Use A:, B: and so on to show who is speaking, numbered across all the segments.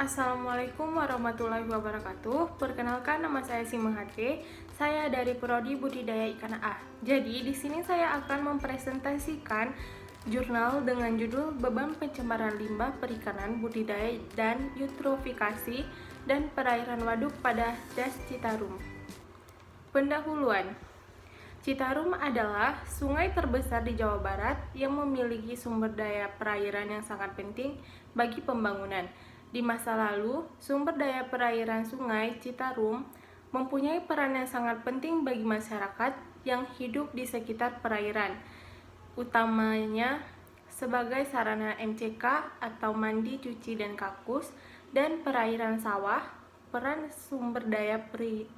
A: Assalamualaikum warahmatullahi wabarakatuh. Perkenalkan, nama saya Simahate. Saya dari Prodi Budidaya Ikan A. Jadi di sini saya akan mempresentasikan jurnal dengan judul Beban Pencemaran Limbah Perikanan, Budidaya dan Eutrofikasi dan Perairan Waduk pada Das Citarum. Pendahuluan. Citarum adalah sungai terbesar di Jawa Barat yang memiliki sumber daya perairan yang sangat penting bagi pembangunan. Di masa lalu, sumber daya perairan Sungai Citarum mempunyai peran yang sangat penting bagi masyarakat yang hidup di sekitar perairan, utamanya sebagai sarana MCK atau mandi, cuci, dan kakus, dan perairan sawah. Peran sumber daya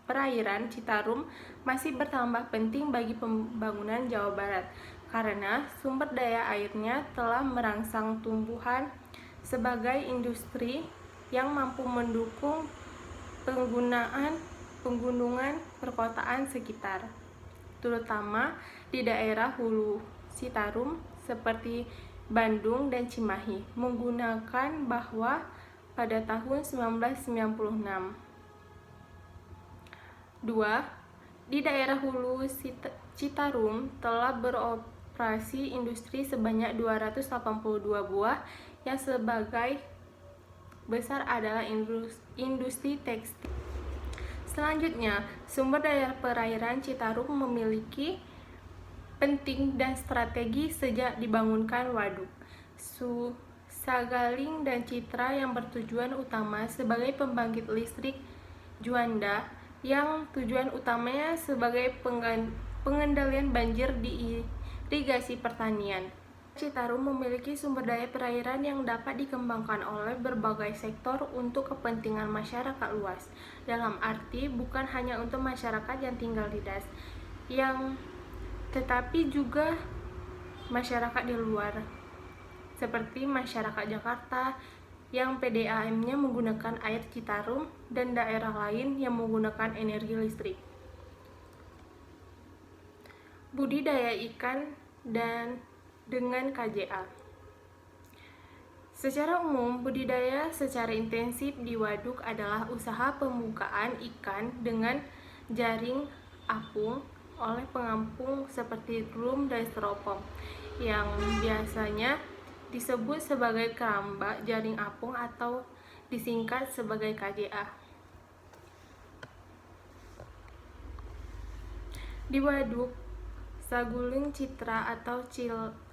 A: perairan Citarum masih bertambah penting bagi pembangunan Jawa Barat karena sumber daya airnya telah merangsang tumbuhan sebagai industri yang mampu mendukung penggunungan perkotaan sekitar, terutama di daerah hulu Citarum seperti Bandung dan Cimahi, menggunakan bahwa pada tahun 1996. 2. Di daerah hulu Citarum telah beroperasi industri sebanyak 282 buah yang sebagai besar adalah industri tekstil. Selanjutnya, sumber daya perairan Citarum memiliki penting dan strategi sejak dibangunkan waduk Sagaling dan Citra yang bertujuan utama sebagai pembangkit listrik Juanda yang tujuan utamanya sebagai pengendalian banjir di irigasi pertanian. Citarum memiliki sumber daya perairan yang dapat dikembangkan oleh berbagai sektor untuk kepentingan masyarakat luas. Dalam arti bukan hanya untuk masyarakat yang tinggal di Das, tetapi juga masyarakat di luar, seperti masyarakat Jakarta yang PDAM-nya menggunakan air Citarum dan daerah lain yang menggunakan energi listrik. Budidaya ikan dan dengan KJA. Secara umum, budidaya secara intensif di waduk adalah usaha pembukaan ikan dengan jaring apung oleh pengampung seperti drum dan styrofoam yang biasanya disebut sebagai keramba jaring apung atau disingkat sebagai KJA. Di waduk Saguling Citra atau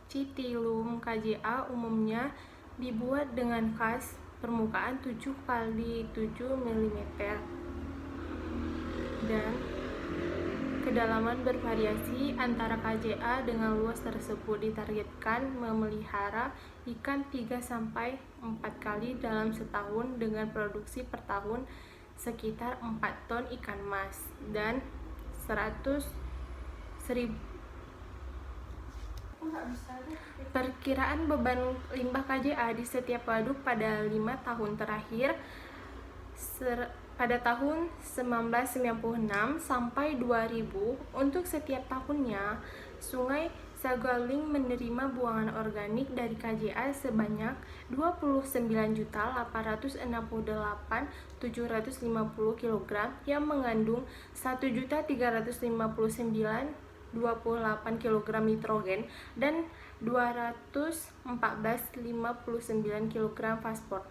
A: Citirum KJA umumnya dibuat dengan kas permukaan 7x7 mm dan kedalaman bervariasi antara KJA dengan luas tersebut. Ditargetkan memelihara ikan 3-4 kali dalam setahun dengan produksi per tahun sekitar 4 ton ikan mas dan 100.000. Perkiraan beban limbah KJA di setiap waduk pada 5 tahun terakhir pada tahun 1996 sampai 2000 untuk setiap tahunnya, Sungai Sagaling menerima buangan organik dari KJA sebanyak 29.868.750 kg yang mengandung 1.359.28 kg nitrogen dan 214.59 kg fosfor.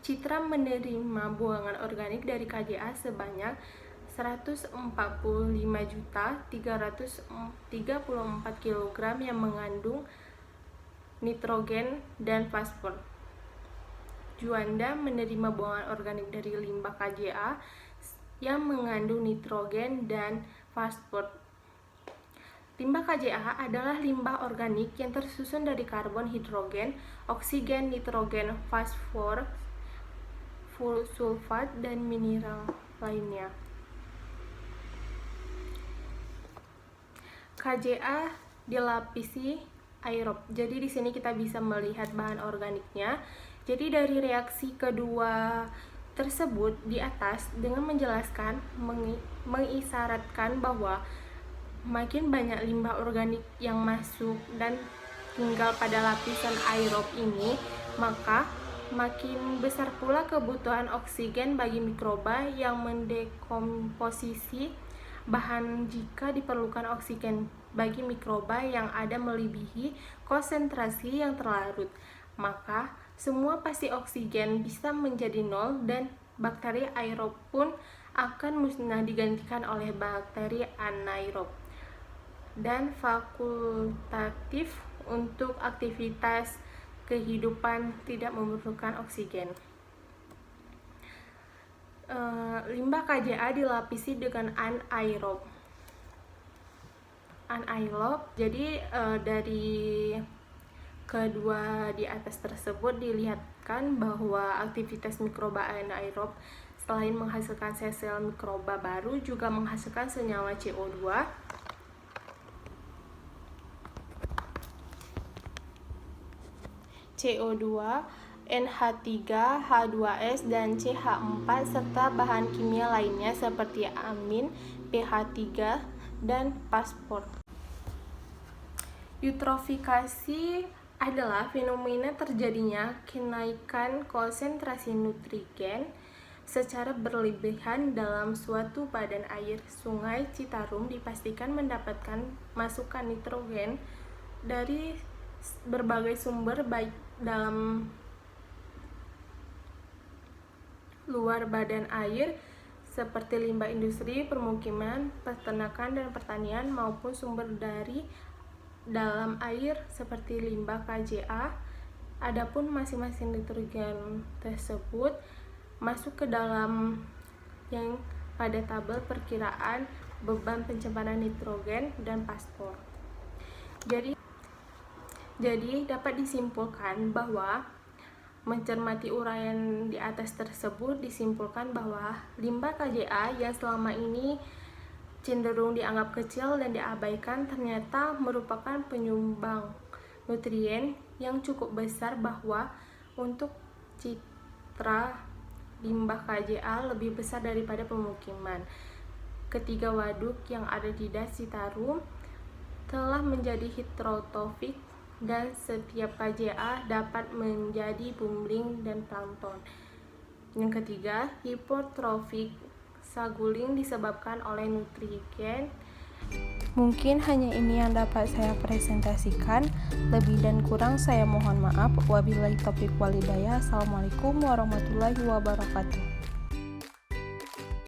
A: Citra menerima buangan organik dari KJA sebanyak 145.334 kg yang mengandung nitrogen dan fosfor. Juanda menerima buangan organik dari limbah KJA yang mengandung nitrogen dan fosfor. Limbah KJA adalah limbah organik yang tersusun dari karbon, hidrogen, oksigen, nitrogen, fosfor, sulfat, dan mineral lainnya. KJA dilapisi aerob. Jadi di sini kita bisa melihat bahan organiknya. Jadi dari reaksi kedua tersebut di atas dengan menjelaskan mengisyaratkan bahwa makin banyak limbah organik yang masuk dan tinggal pada lapisan aerob ini, maka Makin besar pula kebutuhan oksigen bagi mikroba yang mendekomposisi bahan jika diperlukan oksigen bagi mikroba yang ada melebihi konsentrasi yang terlarut. Maka, semua pasti oksigen bisa menjadi nol dan bakteri aerob pun akan musnah digantikan oleh bakteri anaerob dan fakultatif untuk aktivitas kehidupan tidak memerlukan oksigen. Limbah KJA dilapisi dengan anaerob. Jadi dari kedua di atas tersebut dilihatkan bahwa aktivitas mikroba anaerob selain menghasilkan sel-sel mikroba baru juga menghasilkan senyawa CO2, NH3, H2S, dan CH4 serta bahan kimia lainnya seperti amin, pH3, dan fosfor. Eutrofikasi adalah fenomena terjadinya kenaikan konsentrasi nutrien secara berlebihan dalam suatu badan air. Sungai Citarum dipastikan mendapatkan masukan nitrogen dari berbagai sumber baik dalam luar badan air seperti limbah industri, permukiman, peternakan, dan pertanian maupun sumber dari dalam air seperti limbah KJA. Adapun masing-masing nitrogen tersebut masuk ke dalam yang pada tabel perkiraan beban pencemaran nitrogen dan fosfor. Jadi dapat disimpulkan bahwa mencermati uraian di atas tersebut disimpulkan bahwa limbah KJA yang selama ini cenderung dianggap kecil dan diabaikan ternyata merupakan penyumbang nutrien yang cukup besar, bahwa untuk citra limbah KJA lebih besar daripada pemukiman. Ketiga waduk yang ada di Das Citarum telah menjadi heterotropik dan setiap KJA dapat menjadi bumbling dan plankton. Yang ketiga, hipotrofik saguling disebabkan oleh nutrien. Mungkin hanya ini yang dapat saya presentasikan. Lebih dan kurang saya mohon maaf. Wabillahi taufiq walhidayah. Assalamualaikum warahmatullahi wabarakatuh.